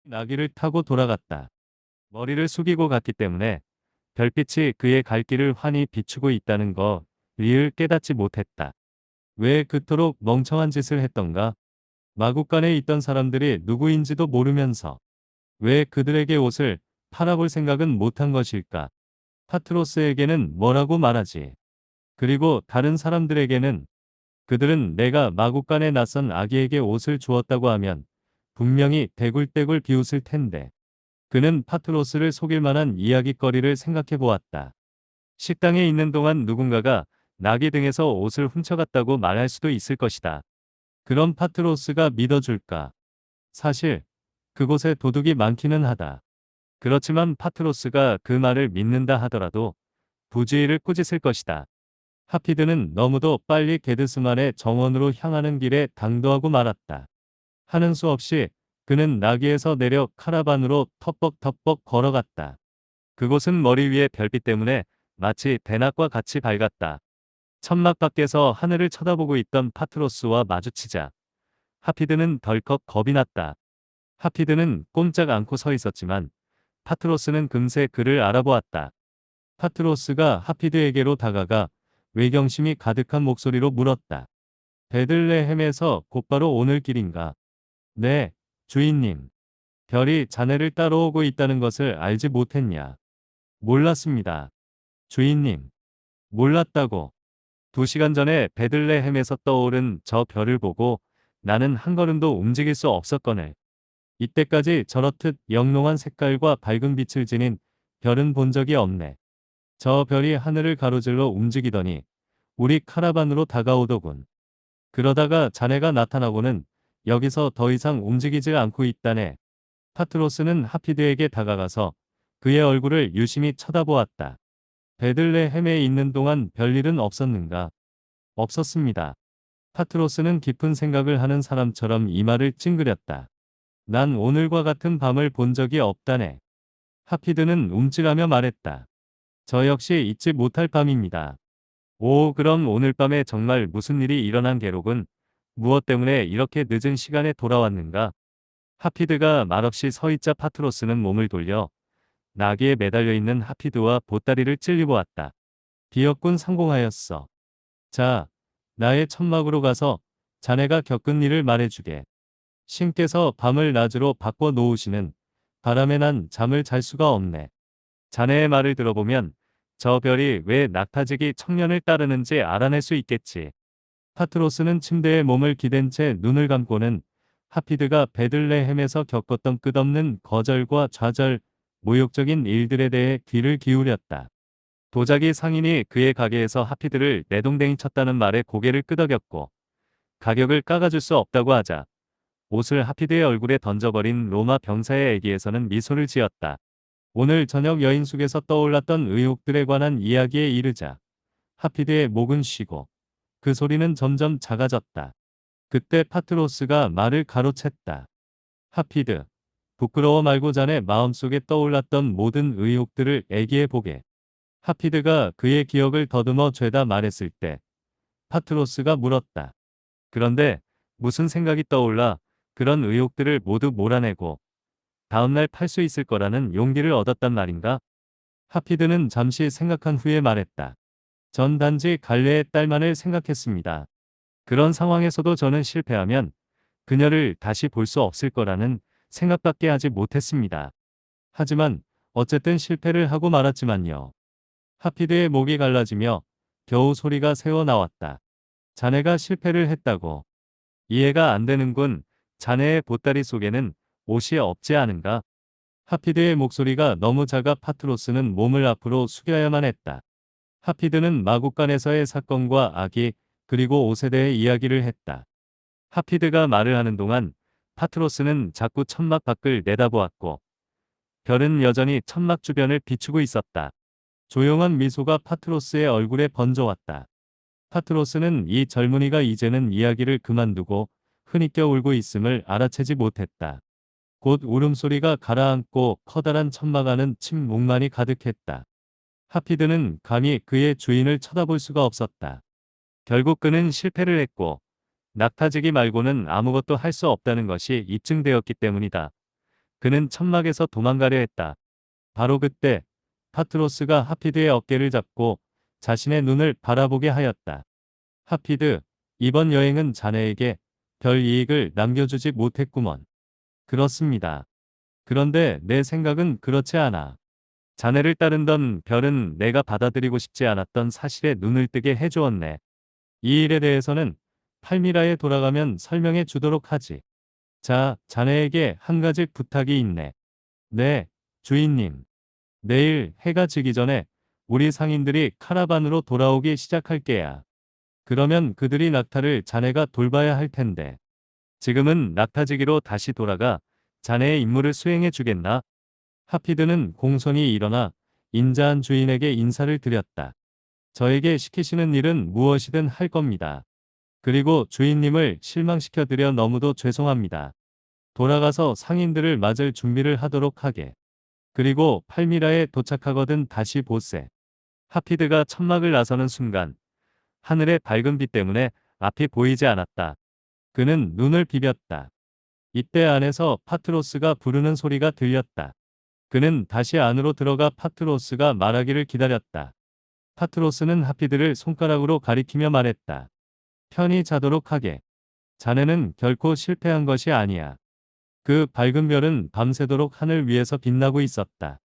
나귀를 타고 돌아갔다. 머리를 숙이고 갔기 때문에 별빛이 그의 갈 길을 환히 비추고 있다는 거를 깨닫지 못했다. 왜 그토록 멍청한 짓을 했던가? 마국간에 있던 사람들이 누구인지도 모르면서 왜 그들에게 옷을 팔아볼 생각은 못한 것일까? 파트로스에게는 뭐라고 말하지? 그리고 다른 사람들에게는 그들은 내가 마국간에 낯선 아기에게 옷을 주었다고 하면 분명히 대굴대굴 비웃을 텐데 그는 파트로스를 속일 만한 이야깃거리를 생각해 보았다. 식당에 있는 동안 누군가가 나귀 등에서 옷을 훔쳐갔다고 말할 수도 있을 것이다. 그럼 파트로스가 믿어줄까? 사실 그곳에 도둑이 많기는 하다. 그렇지만 파트로스가 그 말을 믿는다 하더라도 부주의를 꾸짖을 것이다. 하피드는 너무도 빨리 게드스만의 정원으로 향하는 길에 당도하고 말았다. 하는 수 없이 그는 나귀에서 내려 카라반으로 터벅터벅 걸어갔다. 그곳은 머리 위에 별빛 때문에 마치 대낮과 같이 밝았다. 천막 밖에서 하늘을 쳐다보고 있던 파트로스와 마주치자 하피드는 덜컥 겁이 났다. 하피드는 꼼짝 않고 서 있었지만 파트로스는 금세 그를 알아보았다. 파트로스가 하피드에게로 다가가 외경심이 가득한 목소리로 물었다. 베들레헴에서 곧바로 오늘 길인가? 네, 주인님. 별이 자네를 따라오고 있다는 것을 알지 못했냐? 몰랐습니다. 주인님. 몰랐다고. 2시간 전에 베들레헴에서 떠오른 저 별을 보고 나는 한 걸음도 움직일 수 없었거늘. 이때까지 저렇듯 영롱한 색깔과 밝은 빛을 지닌 별은 본 적이 없네. 저 별이 하늘을 가로질러 움직이더니 우리 카라반으로 다가오더군. 그러다가 자네가 나타나고는 여기서 더 이상 움직이지 않고 있다네. 파트로스는 하피드에게 다가가서 그의 얼굴을 유심히 쳐다보았다. 베들레헴에 있는 동안 별일은 없었는가? 없었습니다. 파트로스는 깊은 생각을 하는 사람처럼 이마를 찡그렸다. 난 오늘과 같은 밤을 본 적이 없다네. 하피드는 움찔하며 말했다. 저 역시 잊지 못할 밤입니다. 오, 그럼 오늘 밤에 정말 무슨 일이 일어난 게로군. 무엇 때문에 이렇게 늦은 시간에 돌아왔는가? 하피드가 말없이 서있자 파트로스는 몸을 돌려 나귀에 매달려 있는 하피드와 보따리를 찔리보았다. 비었군, 상공하였어. 자, 나의 천막으로 가서 자네가 겪은 일을 말해주게. 신께서 밤을 낮으로 바꿔 놓으시는 바람에 난 잠을 잘 수가 없네. 자네의 말을 들어보면 저 별이 왜 낙타지기 청년을 따르는지 알아낼 수 있겠지. 파트로스는 침대에 몸을 기댄 채 눈을 감고는 하피드가 베들레헴에서 겪었던 끝없는 거절과 좌절, 모욕적인 일들에 대해 귀를 기울였다. 도자기 상인이 그의 가게에서 하피드를 내동댕이 쳤다는 말에 고개를 끄덕였고 가격을 깎아줄 수 없다고 하자 옷을 하피드의 얼굴에 던져버린 로마 병사의 애기에서는 미소를 지었다. 오늘 저녁 여인숙에서 떠올랐던 의혹들에 관한 이야기에 이르자 하피드의 목은 쉬고 그 소리는 점점 작아졌다. 그때 파트로스가 말을 가로챘다. 하피드, 부끄러워 말고 자네 마음속에 떠올랐던 모든 의혹들을 애기에 보게. 하피드가 그의 기억을 더듬어 죄다 말했을 때 파트로스가 물었다. 그런데 무슨 생각이 떠올라 그런 의혹들을 모두 몰아내고 다음날 팔 수 있을 거라는 용기를 얻었단 말인가? 하피드는 잠시 생각한 후에 말했다. 전 단지 갈래의 딸만을 생각했습니다. 그런 상황에서도 저는 실패하면 그녀를 다시 볼 수 없을 거라는 생각밖에 하지 못했습니다. 하지만 어쨌든 실패를 하고 말았지만요. 하피드의 목이 갈라지며 겨우 소리가 새어 나왔다. 자네가 실패를 했다고. 이해가 안 되는군. 자네의 보따리 속에는 옷이 없지 않은가? 하피드의 목소리가 너무 작아 파트로스는 몸을 앞으로 숙여야만 했다. 하피드는 마국간에서의 사건과 아기 그리고 옷에 대해 이야기를 했다. 하피드가 말을 하는 동안 파트로스는 자꾸 천막 밖을 내다보았고 별은 여전히 천막 주변을 비추고 있었다. 조용한 미소가 파트로스의 얼굴에 번져왔다. 파트로스는 이 젊은이가 이제는 이야기를 그만두고 흐느껴 울고 있음을 알아채지 못했다. 곧 울음소리가 가라앉고 커다란 천막 안은 침묵만이 가득했다. 하피드는 감히 그의 주인을 쳐다볼 수가 없었다. 결국 그는 실패를 했고 낙타지기 말고는 아무것도 할 수 없다는 것이 입증되었기 때문이다. 그는 천막에서 도망가려 했다. 바로 그때 파트로스가 하피드의 어깨를 잡고 자신의 눈을 바라보게 하였다. 하피드, 이번 여행은 자네에게 별 이익을 남겨주지 못했구먼. 그렇습니다. 그런데 내 생각은 그렇지 않아. 자네를 따른던 별은 내가 받아들이고 싶지 않았던 사실에 눈을 뜨게 해주었네. 이 일에 대해서는 팔미라에 돌아가면 설명해 주도록 하지. 자, 자네에게 한 가지 부탁이 있네. 네, 주인님. 내일 해가 지기 전에 우리 상인들이 카라반으로 돌아오기 시작할 게야. 그러면 그들이 낙타를 자네가 돌봐야 할 텐데. 지금은 낙타지기로 다시 돌아가 자네의 임무를 수행해 주겠나? 하피드는 공손히 일어나 인자한 주인에게 인사를 드렸다. 저에게 시키시는 일은 무엇이든 할 겁니다. 그리고 주인님을 실망시켜 드려 너무도 죄송합니다. 돌아가서 상인들을 맞을 준비를 하도록 하게. 그리고 팔미라에 도착하거든 다시 보세. 하피드가 천막을 나서는 순간 하늘의 밝은 빛 때문에 앞이 보이지 않았다. 그는 눈을 비볐다. 이때 안에서 파트로스가 부르는 소리가 들렸다. 그는 다시 안으로 들어가 파트로스가 말하기를 기다렸다. 파트로스는 하피드를 손가락으로 가리키며 말했다. 편히 자도록 하게. 자네는 결코 실패한 것이 아니야. 그 밝은 별은 밤새도록 하늘 위에서 빛나고 있었다.